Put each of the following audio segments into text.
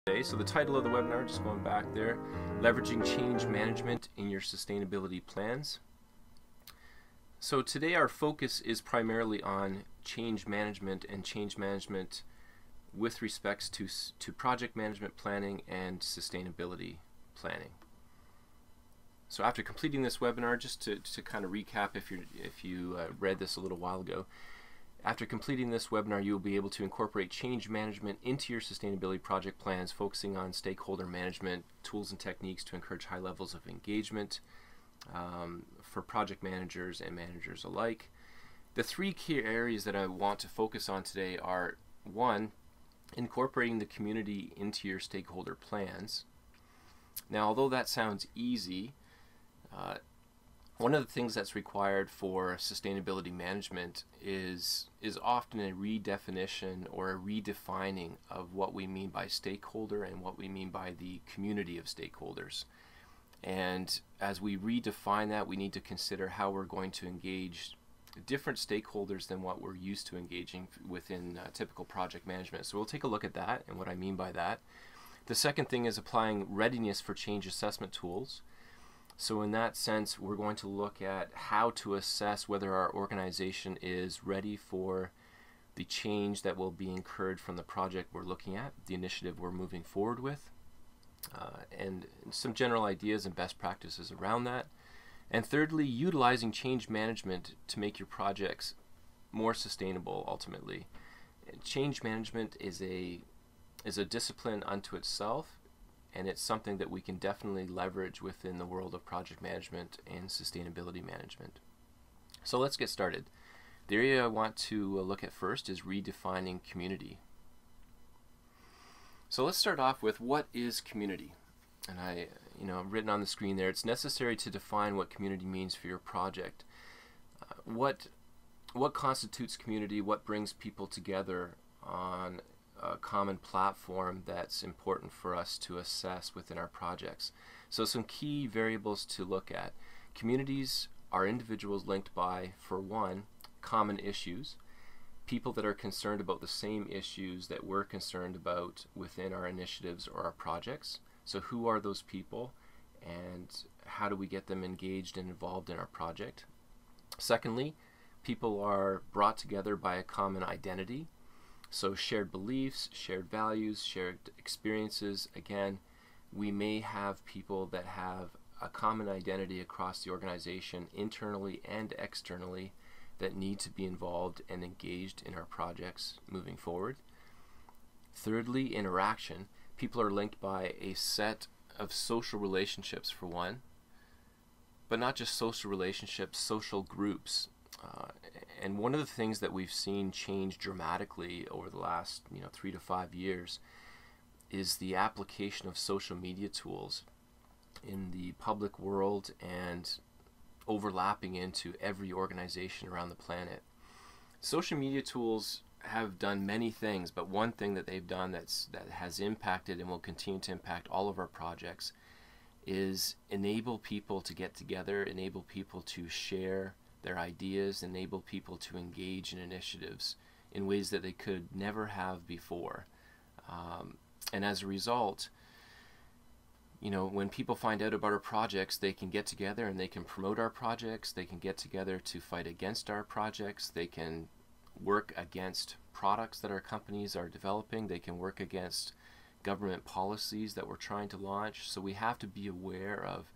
So the title of the webinar, just going back there, leveraging change management in your sustainability plans. So today our focus is primarily on change management and change management with respects to project management planning and sustainability planning. So after completing this webinar, just to kind of recap, if you read this a little while ago, after completing this webinar, you will be able to incorporate change management into your sustainability project plans, focusing on stakeholder management, tools and techniques to encourage high levels of engagement for project managers and managers alike. The three key areas that I want to focus on today are: one, incorporating the community into your stakeholder plans. Now, although that sounds easy, one of the things that's required for sustainability management is often a redefinition or a redefining of what we mean by stakeholder and what we mean by the community of stakeholders. And as we redefine that, we need to consider how we're going to engage different stakeholders than what we're used to engaging within typical project management. So we'll take a look at that and what I mean by that. The second thing is applying readiness for change assessment tools. So in that sense, we're going to look at how to assess whether our organization is ready for the change that will be incurred from the project we're looking at, the initiative we're moving forward with, and some general ideas and best practices around that. And thirdly, utilizing change management to make your projects more sustainable ultimately. Change management is a discipline unto itself, and it's something that we can definitely leverage within the world of project management and sustainability management. So let's get started. The area I want to look at first is redefining community. So let's start off with, what is community? And I've written on the screen there, it's necessary to define what community means for your project. What constitutes community? What brings people together on a common platform that's important for us to assess within our projects? So some key variables to look at. Communities are individuals linked by, for one, common issues, people that are concerned about the same issues that we're concerned about within our initiatives or our projects. So who are those people, and how do we get them engaged and involved in our project? Secondly, people are brought together by a common identity. So shared beliefs, shared values, shared experiences. Again, we may have people that have a common identity across the organization, internally and externally, that need to be involved and engaged in our projects moving forward. Thirdly, interaction. People are linked by a set of social relationships, for one, but not just social relationships, social groups. And one of the things that we've seen change dramatically over the last 3 to 5 years is the application of social media tools in the public world and overlapping into every organization around the planet. Social media tools have done many things, but one thing that they've done that has impacted and will continue to impact all of our projects is enable people to get together, enable people to share their ideas, enable people to engage in initiatives in ways that they could never have before. And as a result, when people find out about our projects, they can get together and they can promote our projects, they can get together to fight against our projects, they can work against products that our companies are developing, they can work against government policies that we're trying to launch. So we have to be aware of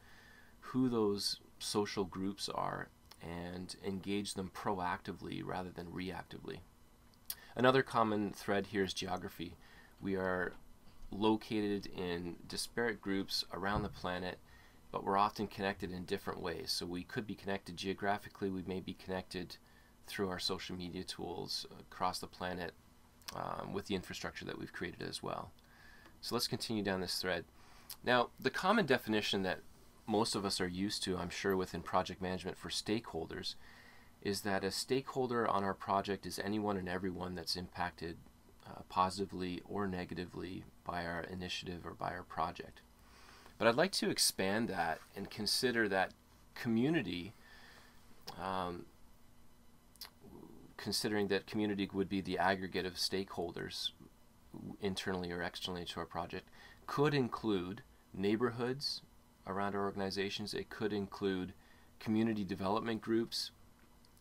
who those social groups are and engage them proactively rather than reactively. Another common thread here is geography. We are located in disparate groups around the planet, but we're often connected in different ways. So we could be connected geographically, we may be connected through our social media tools across the planet with the infrastructure that we've created as well. So let's continue down this thread. Now, the common definition that most of us are used to, I'm sure, within project management for stakeholders, is that a stakeholder on our project is anyone and everyone that's impacted positively or negatively by our initiative or by our project. But I'd like to expand that and consider that community, considering that community would be the aggregate of stakeholders, internally or externally to our project could include neighborhoods around our organizations. It could include community development groups,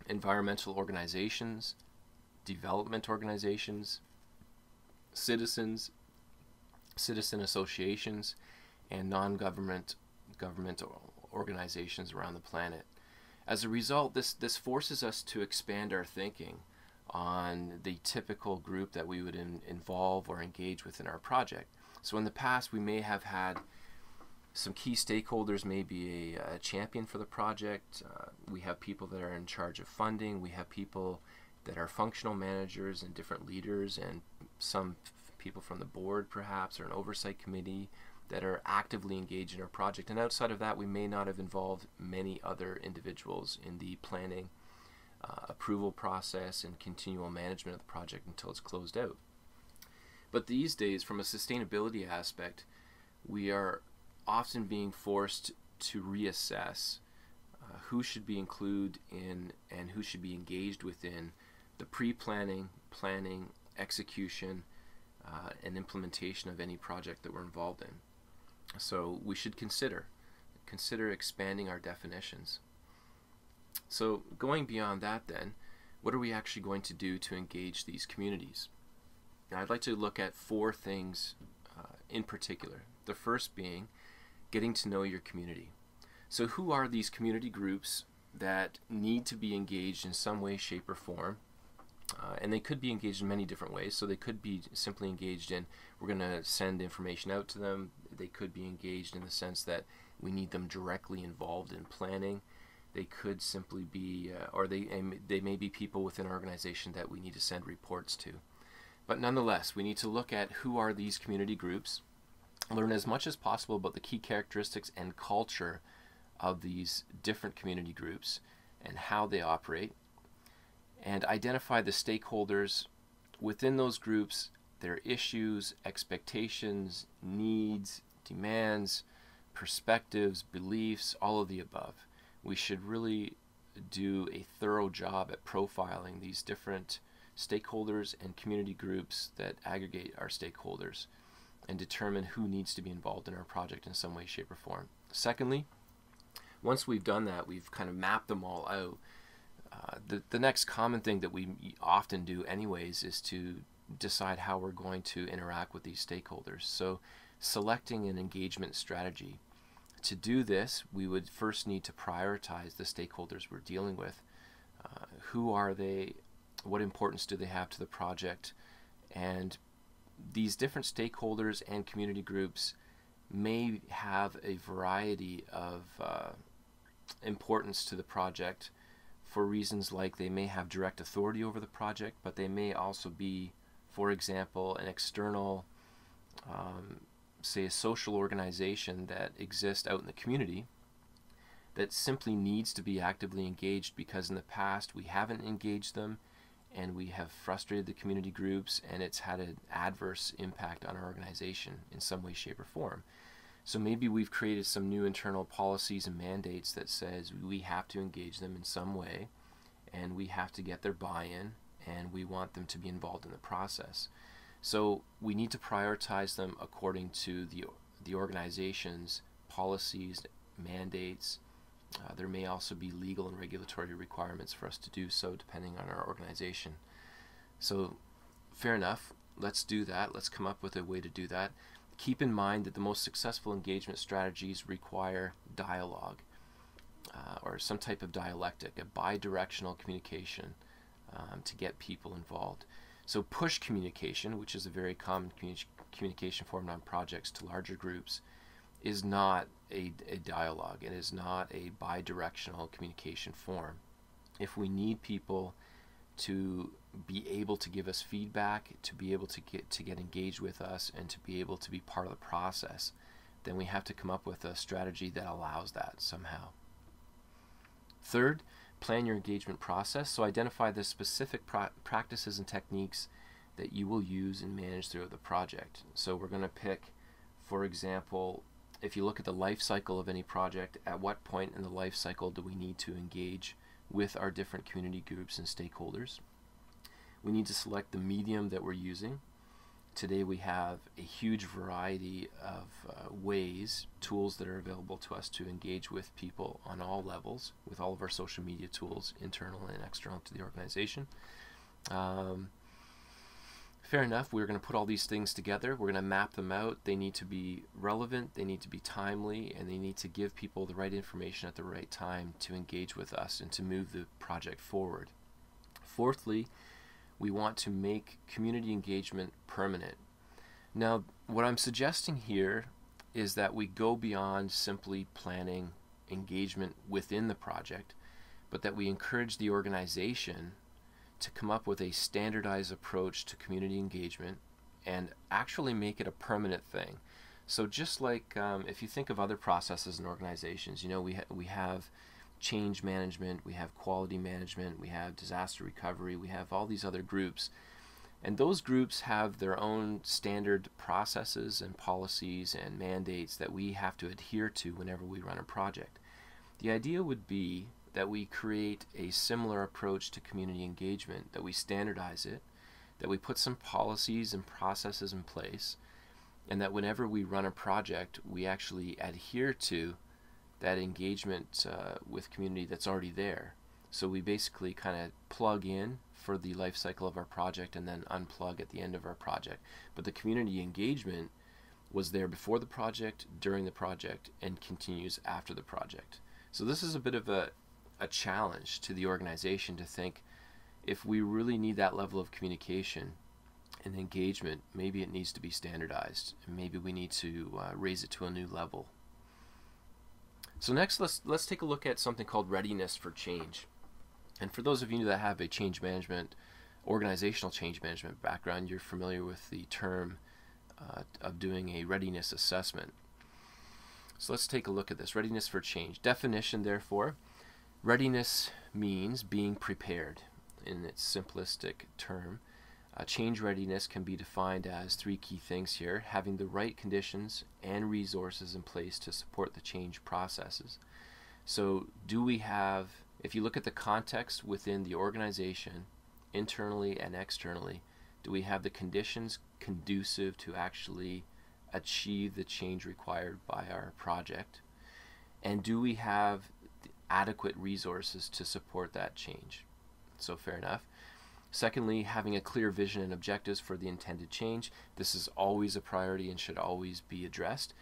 environmental organizations, development organizations, citizen associations, and governmental organizations around the planet. As a result, this forces us to expand our thinking on the typical group that we would involve or engage with in our project. So in the past, we may have had some key stakeholders, maybe a champion for the project. We have people that are in charge of funding. We have people that are functional managers and different leaders, and some people from the board perhaps, or an oversight committee that are actively engaged in our project. And outside of that, we may not have involved many other individuals in the planning, approval process, and continual management of the project until it's closed out. But these days, from a sustainability aspect, we are often being forced to reassess who should be included in and who should be engaged within the pre-planning, planning, execution, and implementation of any project that we're involved in. So we should consider expanding our definitions. So going beyond that then, what are we actually going to do to engage these communities? Now I'd like to look at 4 things in particular. The first being getting to know your community. So who are these community groups that need to be engaged in some way, shape, or form? And they could be engaged in many different ways. So they could be simply engaged in, we're going to send information out to them. They could be engaged in the sense that we need them directly involved in planning. They could simply be, or they may be people within our organization that we need to send reports to. But nonetheless, we need to look at who are these community groups, learn as much as possible about the key characteristics and culture of these different community groups and how they operate, and identify the stakeholders within those groups, their issues, expectations, needs, demands, perspectives, beliefs, all of the above. We should really do a thorough job at profiling these different stakeholders and community groups that aggregate our stakeholders and determine who needs to be involved in our project in some way, shape, or form. Secondly, once we've done that, we've kind of mapped them all out. The next common thing that we often do anyways is to decide how we're going to interact with these stakeholders. So selecting an engagement strategy. To do this, we would first need to prioritize the stakeholders we're dealing with. Who are they? What importance do they have to the project? And these different stakeholders and community groups may have a variety of importance to the project for reasons like they may have direct authority over the project, but they may also be, for example, an external, say a social organization that exists out in the community that simply needs to be actively engaged because in the past we haven't engaged them and we have frustrated the community groups and it's had an adverse impact on our organization in some way, shape, or form. So maybe we've created some new internal policies and mandates that says we have to engage them in some way and we have to get their buy-in and we want them to be involved in the process. So we need to prioritize them according to the organization's policies, mandates. There may also be legal and regulatory requirements for us to do so depending on our organization. So fair enough, let's do that. Let's come up with a way to do that. Keep in mind that the most successful engagement strategies require dialogue or some type of dialectic, a bi-directional communication to get people involved. So push communication, which is a very common communication form on projects to larger groups, is not a dialogue. It is not a bi-directional communication form. If we need people to be able to give us feedback, to be able to get engaged with us, and to be able to be part of the process, then we have to come up with a strategy that allows that somehow. Third, plan your engagement process. So identify the specific practices and techniques that you will use and manage throughout the project. So we're going to pick, for example, if you look at the life cycle of any project, at what point in the life cycle do we need to engage with our different community groups and stakeholders? We need to select the medium that we're using today we have a huge variety of ways, tools that are available to us to engage with people on all levels, with all of our social media tools, internal and external to the organization. Fair enough, we're going to put all these things together, we're going to map them out. They need to be relevant, they need to be timely, and they need to give people the right information at the right time to engage with us and to move the project forward. Fourthly, we want to make community engagement permanent. Now, what I'm suggesting here is that we go beyond simply planning engagement within the project, but that we encourage the organization to come up with a standardized approach to community engagement and actually make it a permanent thing. So just like if you think of other processes in organizations, we have change management, we have quality management, we have disaster recovery, we have all these other groups. And those groups have their own standard processes and policies and mandates that we have to adhere to whenever we run a project. The idea would be that we create a similar approach to community engagement, that we standardize it, that we put some policies and processes in place, and that whenever we run a project, we actually adhere to that engagement with community that's already there. So we basically kind of plug in for the life cycle of our project and then unplug at the end of our project. But the community engagement was there before the project, during the project, and continues after the project. So this is a bit of a challenge to the organization to think, if we really need that level of communication and engagement, maybe it needs to be standardized, and maybe we need to raise it to a new level. So next, let's take a look at something called readiness for change. And for those of you that have a change management, organizational change management background, you're familiar with the term of doing a readiness assessment. So let's take a look at this. Readiness for change. Definition, therefore: readiness means being prepared in its simplistic term. Change readiness can be defined as three key things here: having the right conditions and resources in place to support the change processes. So do we have, if you look at the context within the organization, internally and externally, do we have the conditions conducive to actually achieve the change required by our project? And do we have adequate resources to support that change? So fair enough. Secondly, having a clear vision and objectives for the intended change. This is always a priority and should always be addressed.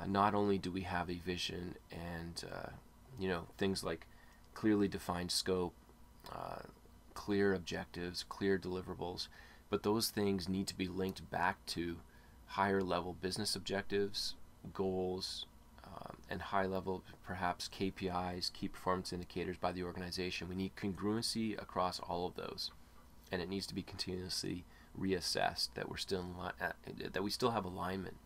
Not only do we have a vision and things like clearly defined scope, clear objectives, clear deliverables, but those things need to be linked back to higher level business objectives, goals, and high level perhaps KPIs, key performance indicators by the organization. We need congruency across all of those, and it needs to be continuously reassessed that we're still that we still have alignment.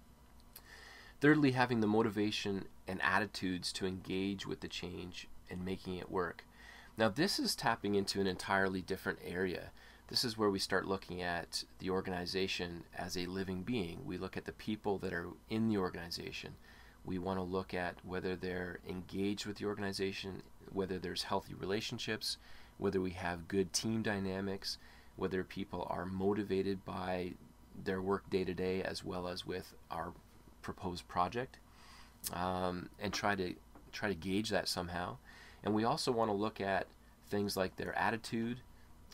Thirdly, having the motivation and attitudes to engage with the change and making it work. Now this is tapping into an entirely different area. This is where we start looking at the organization as a living being. We look at the people that are in the organization. We want to look at whether they're engaged with the organization, whether there's healthy relationships, whether we have good team dynamics, whether people are motivated by their work day to day as well as with our proposed project, and try to gauge that somehow. And we also want to look at things like their attitude,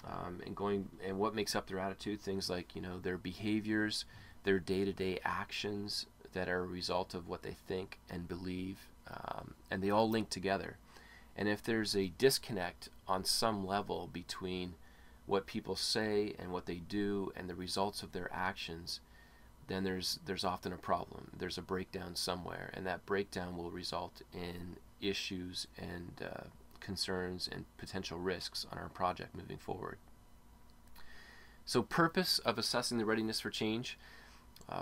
and what makes up their attitude, things like their behaviors, their day-to-day actions that are a result of what they think and believe, and they all link together. And if there's a disconnect on some level between what people say and what they do and the results of their actions, then there's often a problem. There's a breakdown somewhere, and that breakdown will result in issues and concerns and potential risks on our project moving forward. So purpose of assessing the readiness for change: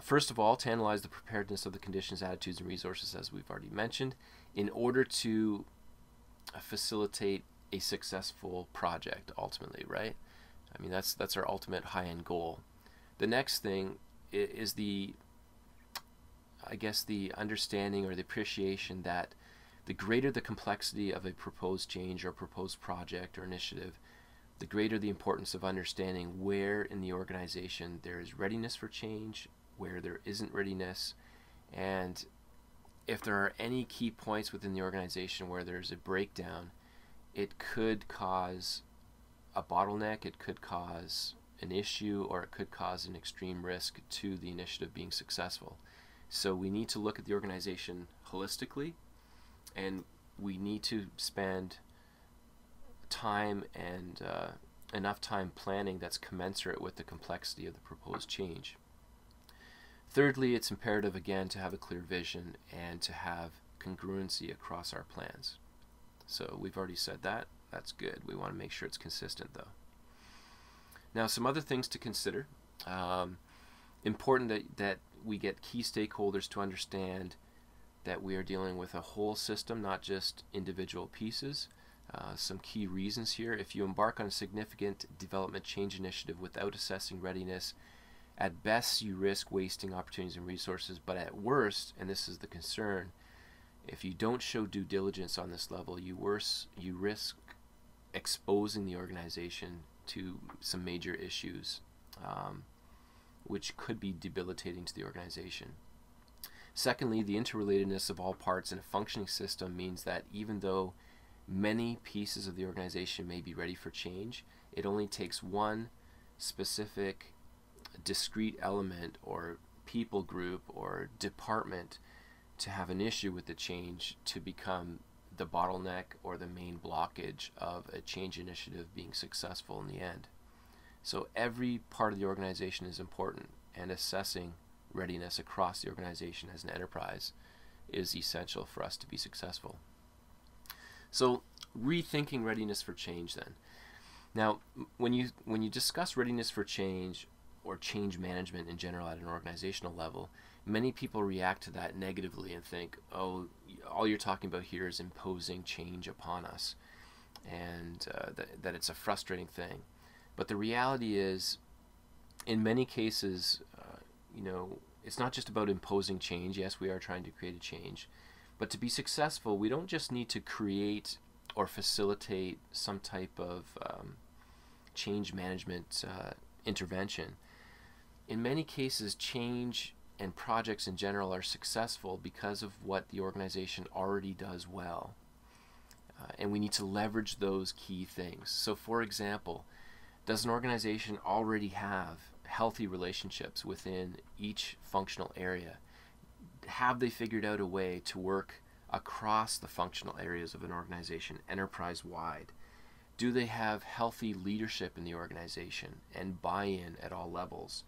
first of all, to analyze the preparedness of the conditions, attitudes, and resources, as we've already mentioned, in order to facilitate a successful project ultimately, right? I mean, that's our ultimate high-end goal. The next thing is the understanding or the appreciation that the greater the complexity of a proposed change or proposed project or initiative, the greater the importance of understanding where in the organization there is readiness for change, where there isn't readiness, and if there are any key points within the organization where there's a breakdown, it could cause a bottleneck, it could cause an issue, or it could cause an extreme risk to the initiative being successful. So we need to look at the organization holistically, and we need to spend time and enough time planning that's commensurate with the complexity of the proposed change. Thirdly, it's imperative again to have a clear vision and to have congruency across our plans. So we've already said that. That's good. We want to make sure it's consistent though. Now, some other things to consider. Important that we get key stakeholders to understand that we are dealing with a whole system, not just individual pieces. Some key reasons here: if you embark on a significant development change initiative without assessing readiness, at best you risk wasting opportunities and resources, but at worst, and this is the concern, if you don't show due diligence on this level, you risk exposing the organization to some major issues, which could be debilitating to the organization. Secondly, the interrelatedness of all parts in a functioning system means that even though many pieces of the organization may be ready for change, it only takes one specific discrete element or people group or department to have an issue with the change to become the bottleneck or the main blockage of a change initiative being successful in the end. So every part of the organization is important, and assessing readiness across the organization as an enterprise is essential for us to be successful. So rethinking readiness for change then. Now, when you discuss readiness for change or change management in general at an organizational level, many people react to that negatively and think, oh, all you're talking about here is imposing change upon us, and that it's a frustrating thing. But the reality is, in many cases, it's not just about imposing change. Yes, we are trying to create a change, but to be successful, we don't just need to create or facilitate some type of change management intervention. In many cases, change and projects in general are successful because of what the organization already does well. And we need to leverage those key things. So for example, does an organization already have healthy relationships within each functional area? Have they figured out a way to work across the functional areas of an organization enterprise-wide? Do they have healthy leadership in the organization and buy-in at all levels?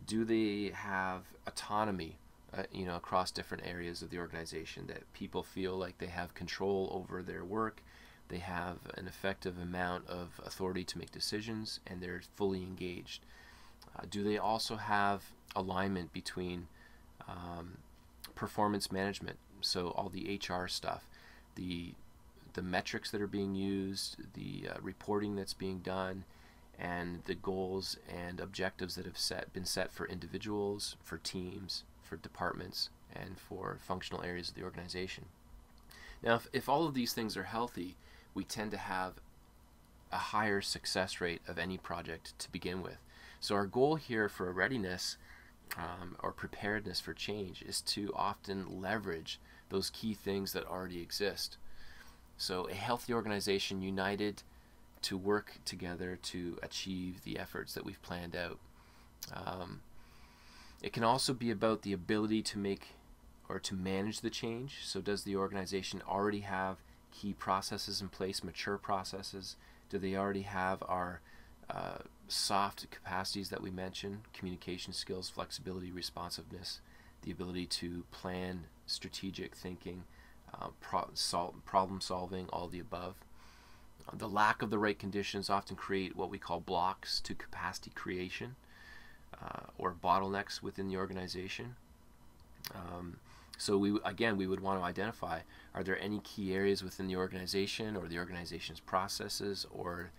Do they have autonomy across different areas of the organization, that people feel like they have control over their work, they have an effective amount of authority to make decisions, and they're fully engaged? Do they also have alignment between performance management, so all the HR stuff, the metrics that are being used, the reporting that's being done, and the goals and objectives that have been set for individuals, for teams, for departments, and for functional areas of the organization? Now, if all of these things are healthy, we tend to have a higher success rate of any project to begin with. So our goal here for a readiness or preparedness for change is to often leverage those key things that already exist. So a healthy organization united to work together to achieve the efforts that we've planned out. It can also be about the ability to make or to manage the change. So does the organization already have key processes in place, mature processes? Do they already have our soft capacities that we mentioned: communication skills, flexibility, responsiveness, the ability to plan, strategic thinking, problem solving, all the above? The lack of the right conditions often create what we call blocks to capacity creation or bottlenecks within the organization. So we would want to identify, are there any key areas within the organization or the organization's processes or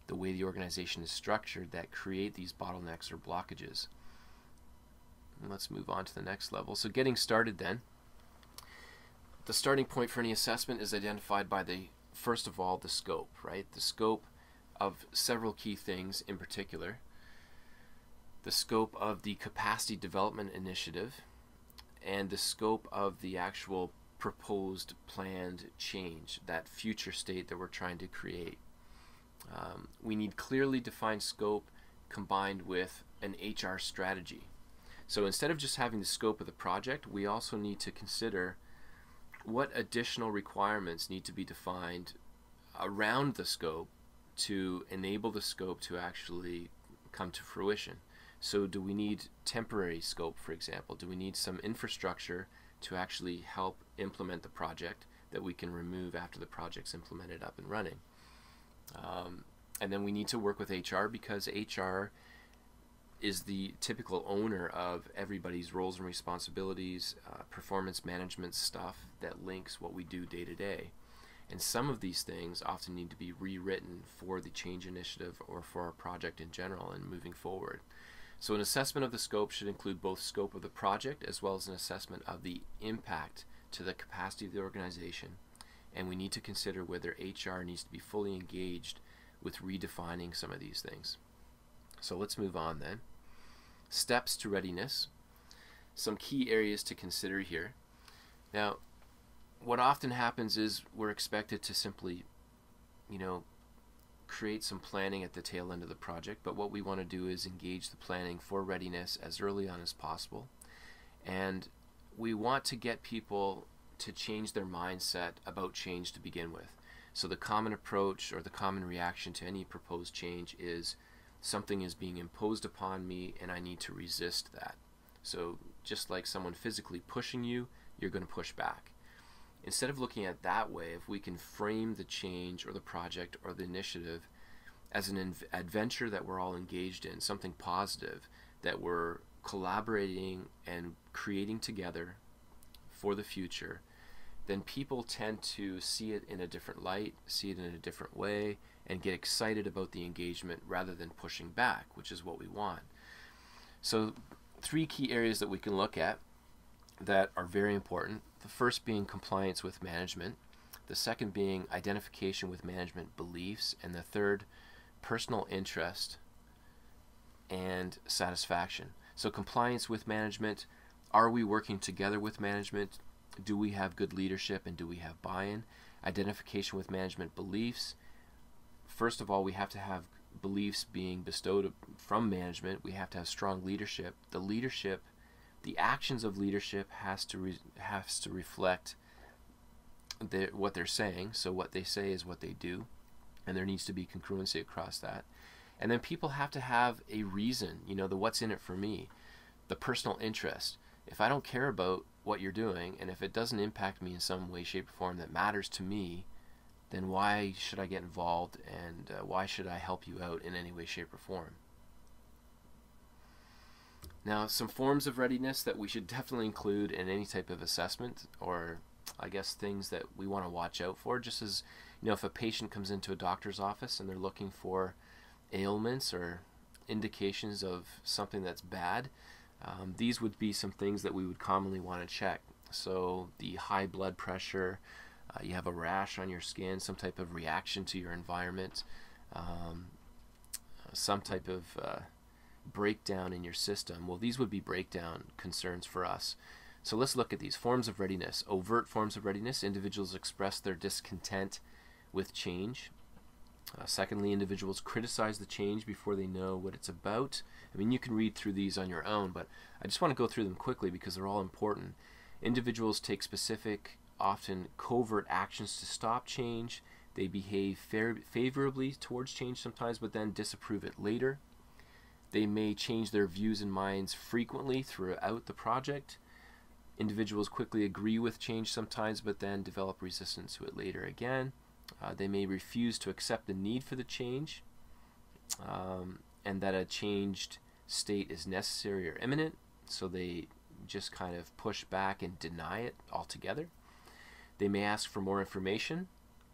the way the organization is structured that create these bottlenecks or blockages? And let's move on to the next level. So getting started then. The starting point for any assessment is identified by first of all, the scope, right? The scope of several key things in particular: the scope of the capacity development initiative and the scope of the actual proposed planned change, that future state that we're trying to create. We need clearly defined scope combined with an HR strategy. So instead of just having the scope of the project, we also need to consider what additional requirements need to be defined around the scope to enable the scope to actually come to fruition. So do we need temporary scope, for example? Do we need some infrastructure to actually help implement the project that we can remove after the project's implemented up and running? And then we need to work with HR, because HR is the typical owner of everybody's roles and responsibilities, performance management stuff that links what we do day to day. And some of these things often need to be rewritten for the change initiative or for our project in general and moving forward. So an assessment of the scope should include both scope of the project as well as an assessment of the impact to the capacity of the organization. And we need to consider whether HR needs to be fully engaged with redefining some of these things. So let's move on then. Steps to readiness. Some key areas to consider here. Now, what often happens is we're expected to simply, create some planning at the tail end of the project, but what we want to do is engage the planning for readiness as early on as possible. And we want to get people to change their mindset about change to begin with. So the common approach or the common reaction to any proposed change is something is being imposed upon me and I need to resist that. So just like someone physically pushing you, you're going to push back. Instead of looking at it that way, if we can frame the change or the project or the initiative as an adventure that we're all engaged in, something positive, that we're collaborating and creating together for the future, then people tend to see it in a different light, see it in a different way, and get excited about the engagement rather than pushing back, which is what we want. So 3 key areas that we can look at that are very important. The first being compliance with management, the second being identification with management beliefs, and the third, personal interest and satisfaction. So compliance with management, are we working together with management? Do we have good leadership and do we have buy-in? Identification with management beliefs. First of all, we have to have beliefs being bestowed from management. We have to have strong leadership. The actions of leadership has to reflect what they're saying. So what they say is what they do, and there needs to be congruency across that. And then people have to have a reason, the what's in it for me, the personal interest. If I don't care about what you're doing, and if it doesn't impact me in some way, shape, or form that matters to me, then why should I get involved, and why should I help you out in any way, shape, or form? Now, some forms of readiness that we should definitely include in any type of assessment, or I guess things that we want to watch out for, just as, if a patient comes into a doctor's office and they're looking for ailments or indications of something that's bad, these would be some things that we would commonly want to check. So the high blood pressure, you have a rash on your skin, some type of reaction to your environment, some type of breakdown in your system. Well, these would be breakdown concerns for us. So let's look at these forms of readiness. Overt forms of readiness: individuals express their discontent with change. Secondly, individuals criticize the change before they know what it's about. I mean, you can read through these on your own, but I just want to go through them quickly because they're all important. Individuals take specific, often covert actions to stop change. They behave favorably towards change sometimes, but then disapprove it later. They may change their views and minds frequently throughout the project. Individuals quickly agree with change sometimes, but then develop resistance to it later again. They may refuse to accept the need for the change, and that a changed state is necessary or imminent, so they just kind of push back and deny it altogether. They may ask for more information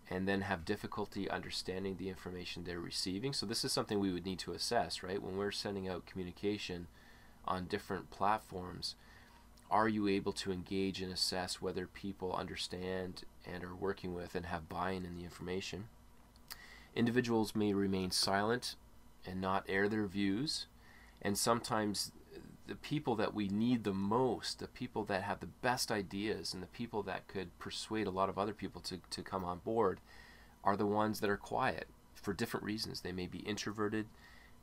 and then have difficulty understanding the information they're receiving. So this is something we would need to assess, right? When we're sending out communication on different platforms, are you able to engage and assess whether people understand and are working with and have buy-in in the information? Individuals may remain silent and not air their views, and sometimes the people that we need the most, the people that have the best ideas and the people that could persuade a lot of other people to come on board, are the ones that are quiet for different reasons. They may be introverted,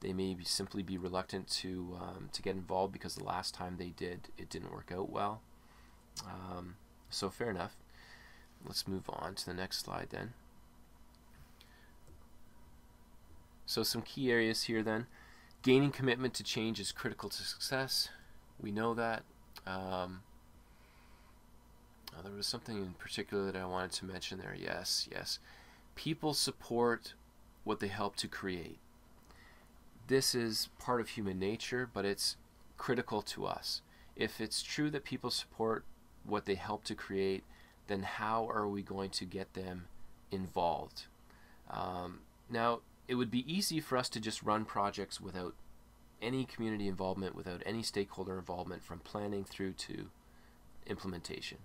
they may simply be reluctant to get involved because the last time they did, it didn't work out well. So fair enough. Let's move on to the next slide then. So some key areas here then. Gaining commitment to change is critical to success. We know that. There was something in particular that I wanted to mention there. Yes. People support what they help to create. This is part of human nature, but it's critical to us. If it's true that people support what they help to create, then how are we going to get them involved? Now, it would be easy for us to just run projects without any community involvement, without any stakeholder involvement, from planning through to implementation.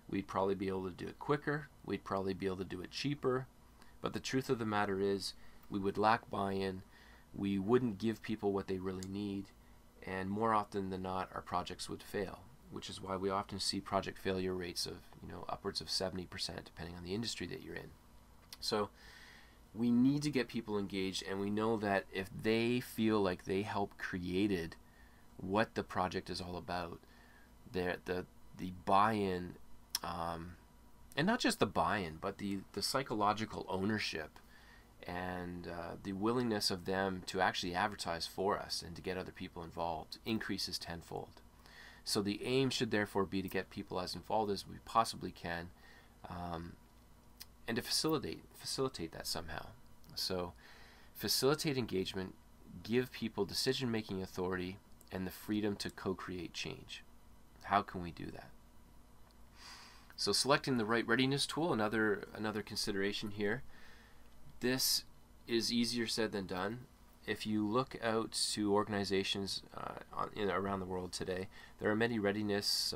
We'd probably be able to do it quicker, we'd probably be able to do it cheaper, but the truth of the matter is we would lack buy-in, we wouldn't give people what they really need, and more often than not our projects would fail, which is why we often see project failure rates of upwards of 70% depending on the industry that you're in. So we need to get people engaged, and we know that if they feel like they helped created what the project is all about, the buy-in, and not just the buy-in, but the psychological ownership and the willingness of them to actually advertise for us and to get other people involved increases tenfold. So the aim should therefore be to get people as involved as we possibly can, and to facilitate that somehow. So facilitate engagement, give people decision-making authority and the freedom to co-create change. How can we do that? So selecting the right readiness tool, another consideration here. This is easier said than done. If you look out to organizations around the world today, there are many readiness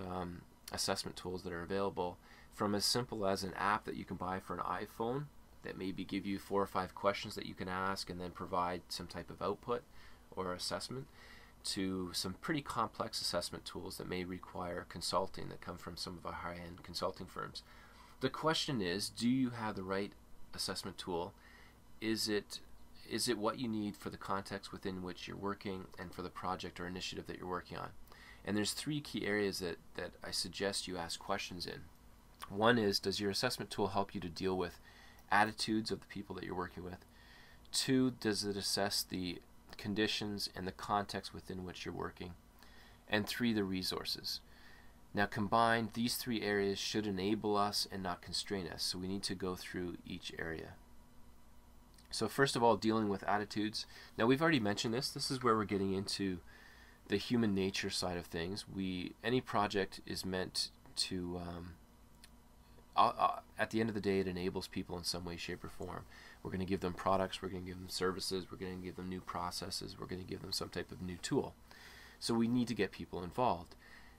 assessment tools that are available, from as simple as an app that you can buy for an iPhone that maybe give you 4 or 5 questions that you can ask and then provide some type of output or assessment, to some pretty complex assessment tools that may require consulting that come from some of our high-end consulting firms. The question is, do you have the right assessment tool? Is it what you need for the context within which you're working and for the project or initiative that you're working on? And there's 3 key areas that I suggest you ask questions in. One is, does your assessment tool help you to deal with attitudes of the people that you're working with? 2, does it assess the conditions and the context within which you're working? And 3, the resources. Now combined, these 3 areas should enable us and not constrain us, so we need to go through each area. So first of all, dealing with attitudes. Now we've already mentioned this. This is where we're getting into the human nature side of things. Any project is meant to, at the end of the day, it enables people in some way, shape, or form. We're going to give them products, we're going to give them services, we're going to give them new processes, we're going to give them some type of new tool. So we need to get people involved.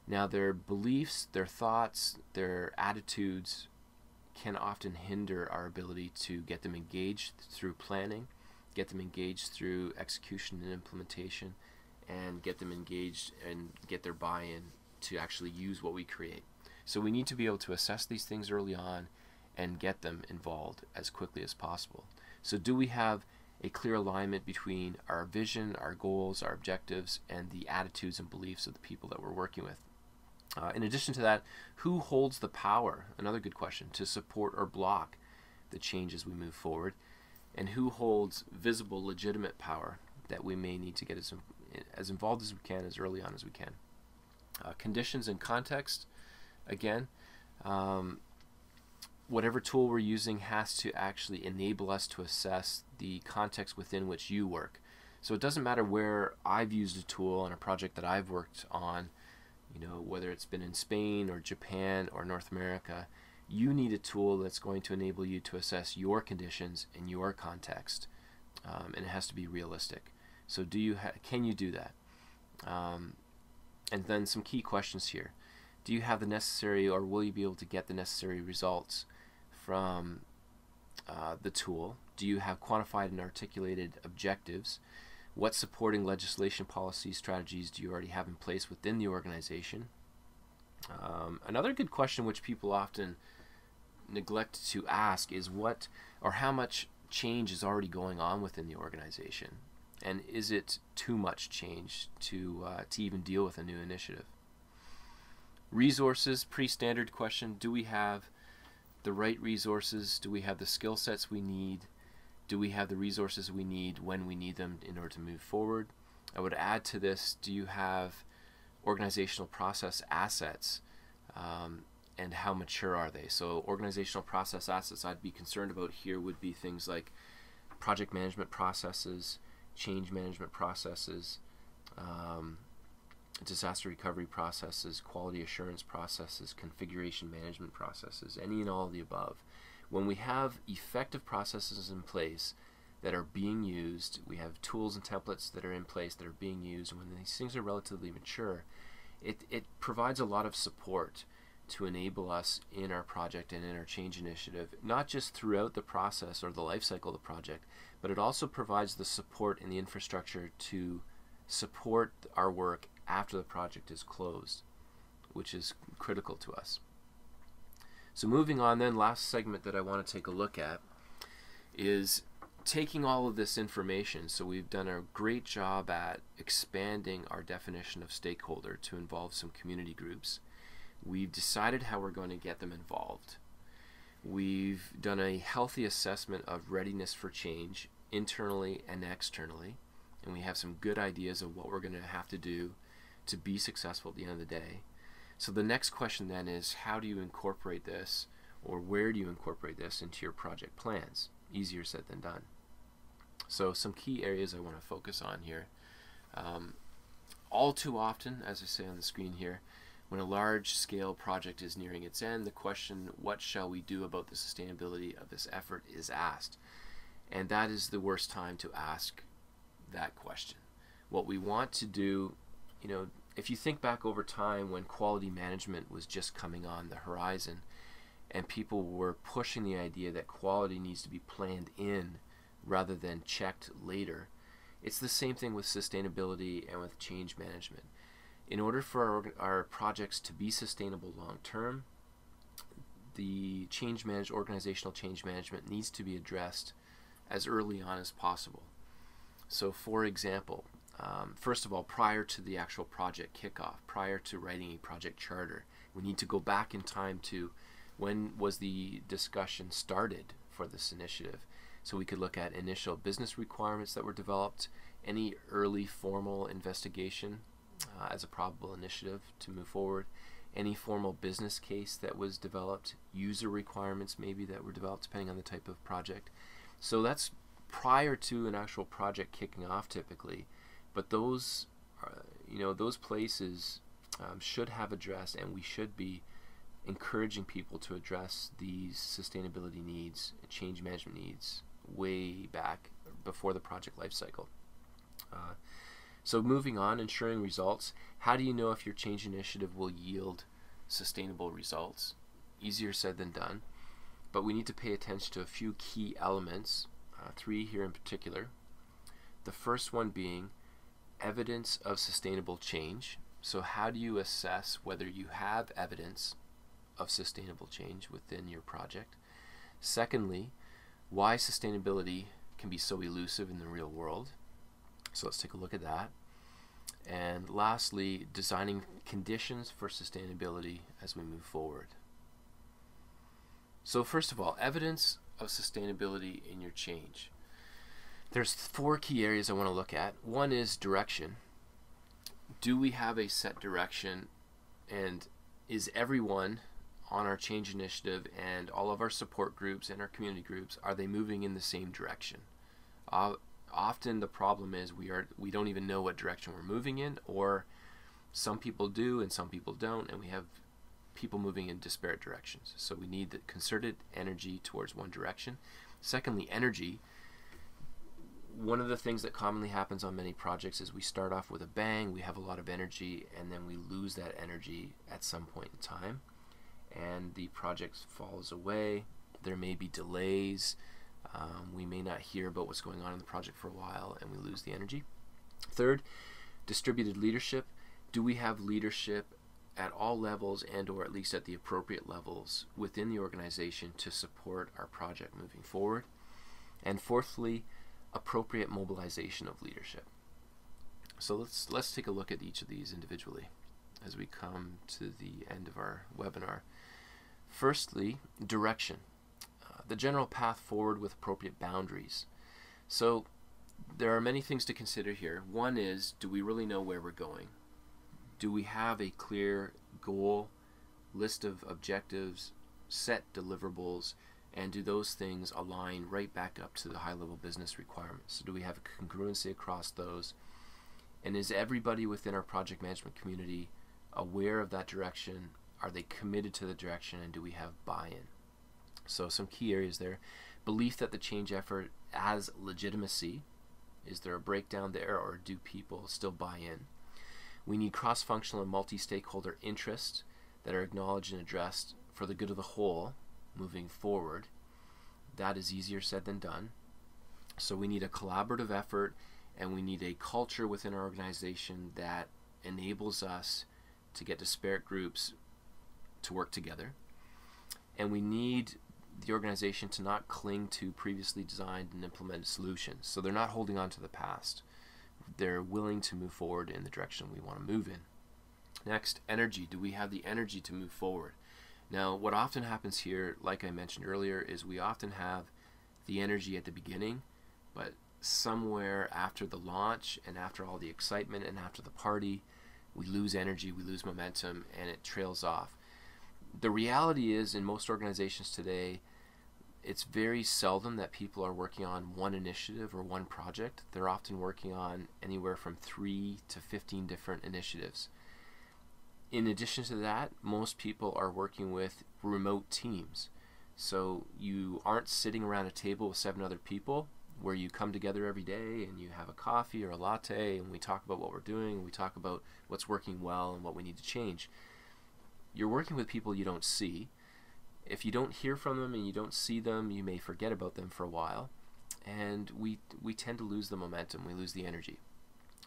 Now their beliefs, their thoughts, their attitudes can often hinder our ability to get them engaged through planning, get them engaged through execution and implementation, and get them engaged and get their buy-in to actually use what we create. So we need to be able to assess these things early on and get them involved as quickly as possible. So do we have a clear alignment between our vision, our goals, our objectives, and the attitudes and beliefs of the people that we're working with? In addition to that, who holds the power, another good question, to support or block the change as we move forward? And who holds visible, legitimate power that we may need to get as involved as we can, as early on as we can? Conditions and context, again, whatever tool we're using has to actually enable us to assess the context within which you work. So it doesn't matter where I've used a tool on a project that I've worked on, whether it's been in Spain or Japan or North America, you need a tool that's going to enable you to assess your conditions in your context, and it has to be realistic. So can you do that? And then some key questions here. Do you have the necessary, or will you be able to get the necessary results from the tool? Do you have quantified and articulated objectives? What supporting legislation, policies, strategies do you already have in place within the organization? Another good question which people often neglect to ask is what or how much change is already going on within the organization, and is it too much change to even deal with a new initiative? Resources, pretty standard question. Do we have the right resources? Do we have the skill sets we need? Do we have the resources we need when we need them in order to move forward? I would add to this, do you have organizational process assets, and how mature are they? So organizational process assets I'd be concerned about here would be things like project management processes, change management processes, disaster recovery processes, quality assurance processes, configuration management processes, any and all of the above. When we have effective processes in place that are being used, we have tools and templates that are in place that are being used, and when these things are relatively mature, it provides a lot of support to enable us in our project and in our change initiative, not just throughout the process or the life cycle of the project, but it also provides the support and the infrastructure to support our work after the project is closed, which is critical to us. So moving on then, last segment that I want to take a look at is taking all of this information. So we've done a great job at expanding our definition of stakeholder to involve some community groups. We've decided how we're going to get them involved. We've done a healthy assessment of readiness for change internally and externally, and we have some good ideas of what we're going to have to do to be successful at the end of the day. So the next question then is, how do you incorporate this, or where do you incorporate this into your project plans? Easier said than done. So some key areas I want to focus on here. All too often, as I say on the screen here, when a large-scale project is nearing its end, the question, what shall we do about the sustainability of this effort, is asked. And that is the worst time to ask that question. What we want to do, if you think back over time when quality management was just coming on the horizon and people were pushing the idea that quality needs to be planned in rather than checked later, it's the same thing with sustainability and with change management. In order for our projects to be sustainable long term, the organizational change management needs to be addressed as early on as possible. So for example, first of all, prior to the actual project kickoff, prior to writing a project charter, we need to go back in time to when was the discussion started for this initiative. So we could look at initial business requirements that were developed, any early formal investigation as a probable initiative to move forward, any formal business case that was developed, user requirements maybe that were developed depending on the type of project. So that's prior to an actual project kicking off typically, but those places should have addressed, and we should be encouraging people to address these sustainability needs, change management needs way back before the project life cycle. So moving on, ensuring results. How do you know if your change initiative will yield sustainable results? Easier said than done, but we need to pay attention to a few key elements, 3 here in particular. The first one being evidence of sustainable change. So how do you assess whether you have evidence of sustainable change within your project? Secondly, why sustainability can be so elusive in the real world. So let's take a look at that. And lastly, designing conditions for sustainability as we move forward. So first of all, evidence of sustainability in your change. There's 4 key areas I want to look at. One is direction. Do we have a set direction, and is everyone on our change initiative and all of our support groups and our community groups, are they moving in the same direction? Often the problem is we don't even know what direction we're moving in, or some people do and some people don't, and we have people moving in disparate directions. So we need the concerted energy towards one direction. Secondly, energy. One of the things that commonly happens on many projects is we start off with a bang, we have a lot of energy, and then we lose that energy at some point in time, and the project falls away, There may be delays. We may not hear about what's going on in the project for a while, and we lose the energy. Third, distributed leadership. Do we have leadership at all levels, and or at least at the appropriate levels within the organization to support our project moving forward? And fourthly, appropriate mobilization of leadership. So let's take a look at each of these individually as we come to the end of our webinar. Firstly, direction. The general path forward with appropriate boundaries. So there are many things to consider here. One is, do we really know where we're going? Do we have a clear goal, list of objectives, set deliverables, and do those things align right back up to the high-level business requirements? So do we have a congruency across those? And is everybody within our project management community aware of that direction? Are they committed to the direction, and do we have buy-in? So some key areas there. Belief that the change effort has legitimacy. Is there a breakdown there, or do people still buy in? We need cross-functional and multi-stakeholder interests that are acknowledged and addressed for the good of the whole moving forward. That is easier said than done. So we need a collaborative effort, and we need a culture within our organization that enables us to get disparate groups to work together. And we need the organization to not cling to previously designed and implemented solutions. So they're not holding on to the past. They're willing to move forward in the direction we want to move in. Next, energy. Do we have the energy to move forward? Now, what often happens here, like I mentioned earlier, is we often have the energy at the beginning, but somewhere after the launch and after all the excitement and after the party, we lose energy, we lose momentum, and it trails off. The reality is, in most organizations today, it's very seldom that people are working on one initiative or one project. They're often working on anywhere from 3 to 15 different initiatives. In addition to that, most people are working with remote teams. So you aren't sitting around a table with 7 other people where you come together every day and you have a coffee or a latte and we talk about what we're doing, and we talk about what's working well and what we need to change. You're working with people you don't see. If you don't hear from them and you don't see them, you may forget about them for a while, and we tend to lose the momentum, we lose the energy.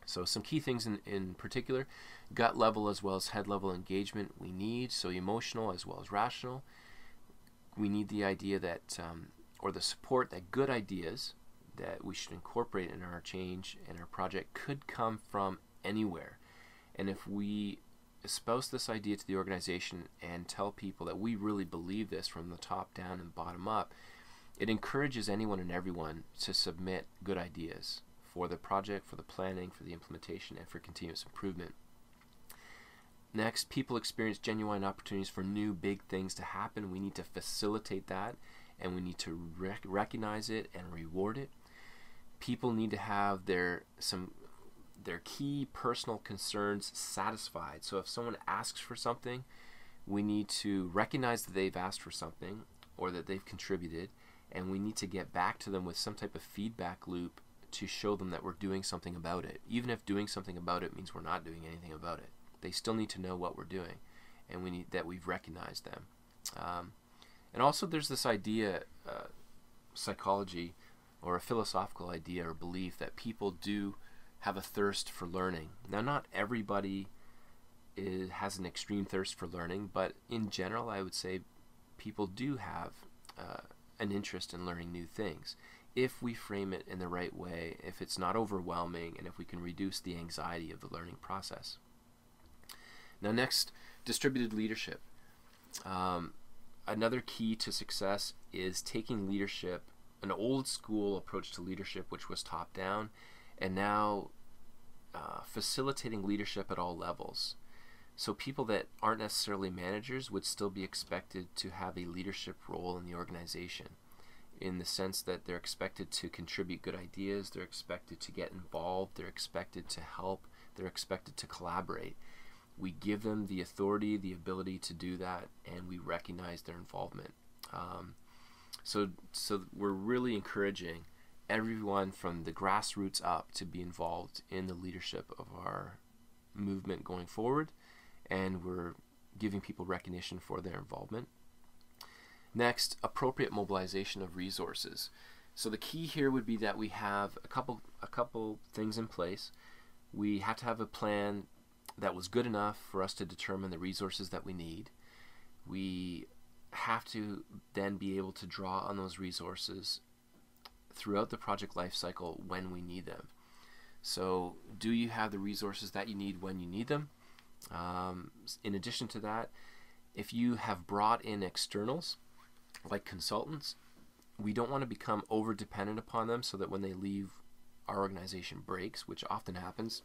So some key things in particular: gut level as well as head level engagement we need, so emotional as well as rational. We need the idea that, or the support that good ideas that we should incorporate in our change and our project could come from anywhere. And if we espouse this idea to the organization and tell people that we really believe this from the top down and bottom up, it encourages anyone and everyone to submit good ideas for the project, for the planning, for the implementation, and for continuous improvement. Next, people experience genuine opportunities for new big things to happen. We need to facilitate that, and we need to recognize it and reward it. People need to have their key personal concerns satisfied. So if someone asks for something, we need to recognize that they've asked for something or that they've contributed, and we need to get back to them with some type of feedback loop to show them that we're doing something about it. Even if doing something about it means we're not doing anything about it, they still need to know what we're doing, and we need that we've recognized them. And also there's this idea, psychology, or a philosophical idea or belief that people do have a thirst for learning. Now, not everybody has an extreme thirst for learning, but in general, I would say people do have an interest in learning new things if we frame it in the right way, if it's not overwhelming, and if we can reduce the anxiety of the learning process. Now, next, distributed leadership. Another key to success is taking leadership, an old school approach to leadership, which was top down, and now facilitating leadership at all levels. So people that aren't necessarily managers would still be expected to have a leadership role in the organization, in the sense that they're expected to contribute good ideas, they're expected to get involved, they're expected to help, they're expected to collaborate. We give them the authority, the ability to do that, and we recognize their involvement. So we're really encouraging everyone from the grassroots up to be involved in the leadership of our movement going forward, and we're giving people recognition for their involvement. Next, appropriate mobilization of resources. So the key here would be that we have a couple things in place. We have to have a plan that was good enough for us to determine the resources that we need. We have to then be able to draw on those resources throughout the project life cycle when we need them. So do you have the resources that you need when you need them? In addition to that, if you have brought in externals like consultants, we don't want to become over dependent upon them so that when they leave, our organization breaks, which often happens,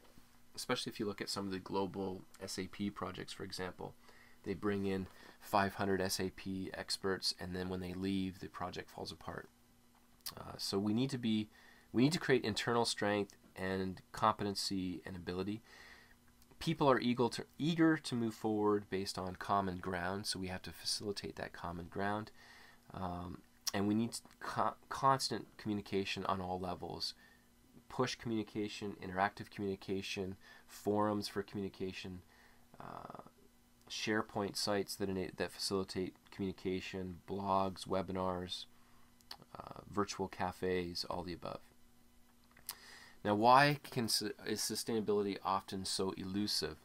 especially if you look at some of the global SAP projects, for example. They bring in 500 SAP experts, and then when they leave, the project falls apart. So we need to create internal strength and competency and ability. People are eager to move forward based on common ground, so we have to facilitate that common ground. And we need constant communication on all levels. Push communication, interactive communication, forums for communication, SharePoint sites that facilitate communication, blogs, webinars, virtual cafes, all the above. Now, why is sustainability often so elusive?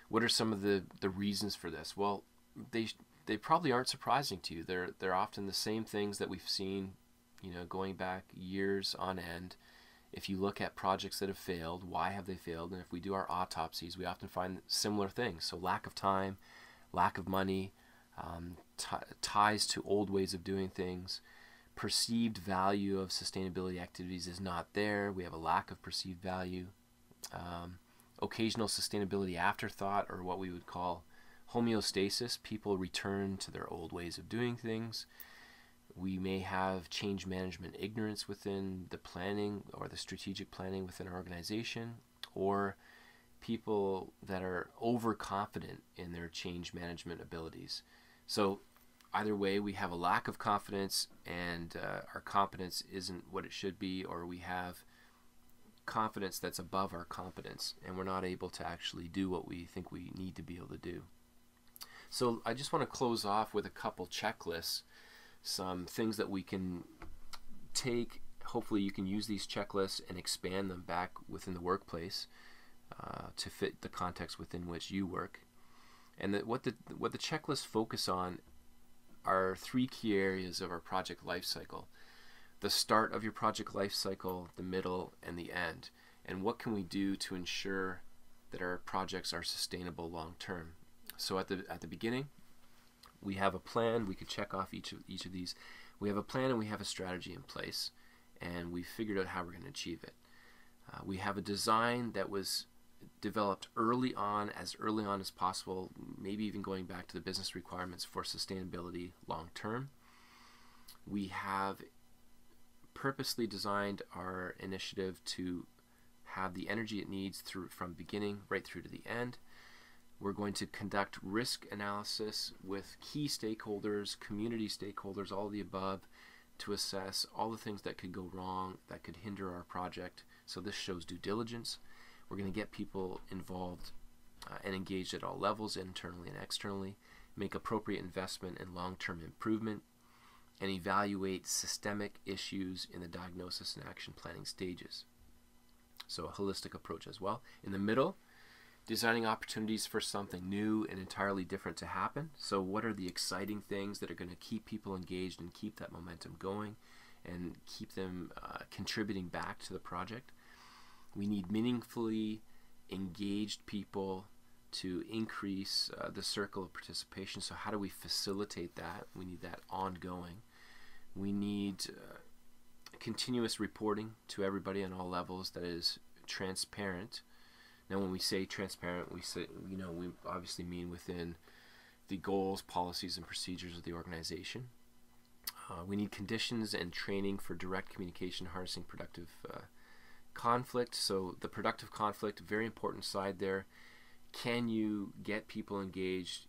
What are some of the reasons for this? Well, they probably aren't surprising to you. They're often the same things that we've seen, going back years on end. If you look at projects that have failed, why have they failed? And if we do our autopsies, we often find similar things. So lack of time, lack of money, ties to old ways of doing things. Perceived value of sustainability activities is not there. We have a lack of perceived value. Occasional sustainability afterthought, or what we would call homeostasis. People return to their old ways of doing things. We may have change management ignorance within the planning or the strategic planning within our organization, or people that are overconfident in their change management abilities. So either way, we have a lack of confidence, and our competence isn't what it should be, or we have confidence that's above our competence, and we're not able to actually do what we think we need to be able to do. So I just want to close off with a couple checklists, some things that we can take. Hopefully you can use these checklists and expand them back within the workplace to fit the context within which you work. And what the checklists focus on are three key areas of our project life cycle: the start of your project life cycle, the middle, and the end. And what can we do to ensure that our projects are sustainable long term? So at the beginning, we have a plan. We could check off each of these. We have a plan and we have a strategy in place, and we figured out how we're going to achieve it. We have a design that was developed early on as possible, maybe even going back to the business requirements for sustainability long term. We have purposely designed our initiative to have the energy it needs from beginning right through to the end. We're going to conduct risk analysis with key stakeholders, community stakeholders, all the above, to assess all the things that could go wrong, that could hinder our project. So this shows due diligence. We're going to get people involved and engaged at all levels, internally and externally, make appropriate investment in long-term improvement, and evaluate systemic issues in the diagnosis and action planning stages. So a holistic approach as well. In the middle, designing opportunities for something new and entirely different to happen. So what are the exciting things that are going to keep people engaged and keep that momentum going and keep them contributing back to the project? We need meaningfully engaged people to increase the circle of participation. So how do we facilitate that? We need that ongoing. We need continuous reporting to everybody on all levels that is transparent. Now, when we say transparent, we obviously mean within the goals, policies, and procedures of the organization. We need conditions and training for direct communication, harnessing productive conflict. So the productive conflict, very important side there. Can you get people engaged,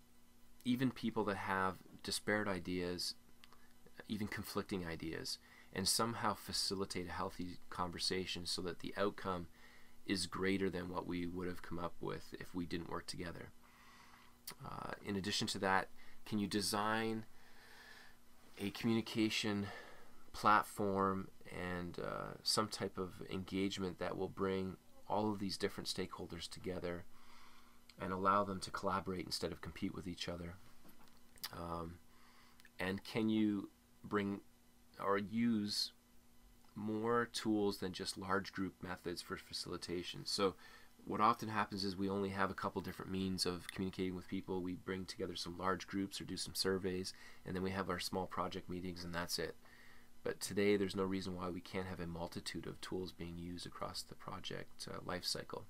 even people that have disparate ideas, even conflicting ideas, and somehow facilitate a healthy conversation so that the outcome is greater than what we would have come up with if we didn't work together. In addition to that, can you design a communication platform and some type of engagement that will bring all of these different stakeholders together and allow them to collaborate instead of compete with each other? And can you bring or use more tools than just large group methods for facilitation? So what often happens is we only have a couple different means of communicating with people. We bring together some large groups or do some surveys, and then we have our small project meetings, and that's it. But today there's no reason why we can't have a multitude of tools being used across the project life cycle.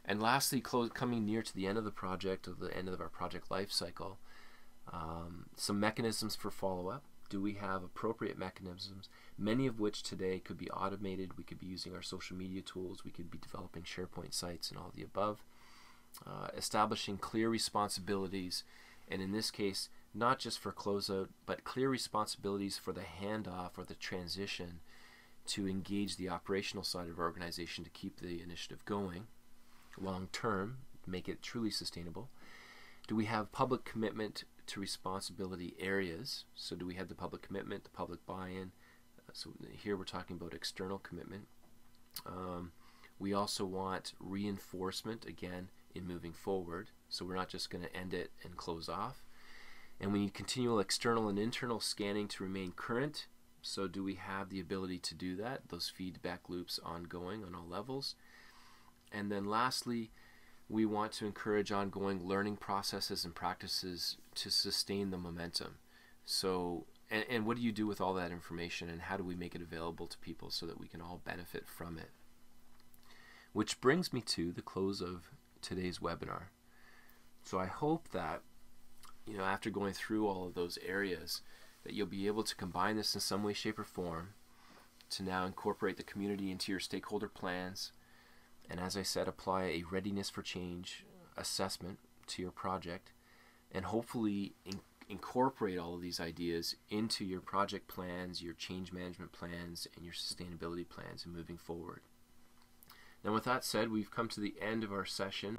And lastly, coming near to the end of the project, or the end of our project life cycle, some mechanisms for follow-up. Do we have appropriate mechanisms, many of which today could be automated? We could be using our social media tools. We could be developing SharePoint sites and all the above. Establishing clear responsibilities, and in this case, not just for closeout, but clear responsibilities for the handoff or the transition to engage the operational side of our organization to keep the initiative going long term, make it truly sustainable. Do we have public commitment to responsibility areas? So do we have the public commitment, the public buy-in? So here we're talking about external commitment. We also want reinforcement, again, in moving forward. So we're not just going to end it and close off. And we need continual external and internal scanning to remain current. So do we have the ability to do that? Those feedback loops ongoing on all levels. And then lastly, we want to encourage ongoing learning processes and practices to sustain the momentum. So, and what do you do with all that information, and how do we make it available to people so that we can all benefit from it? Which brings me to the close of today's webinar. So I hope that, after going through all of those areas, that you'll be able to combine this in some way, shape, or form to now incorporate the community into your stakeholder plans. And as I said, apply a readiness for change assessment to your project, and hopefully incorporate all of these ideas into your project plans, your change management plans, and your sustainability plans and moving forward. Now with that said, we've come to the end of our session.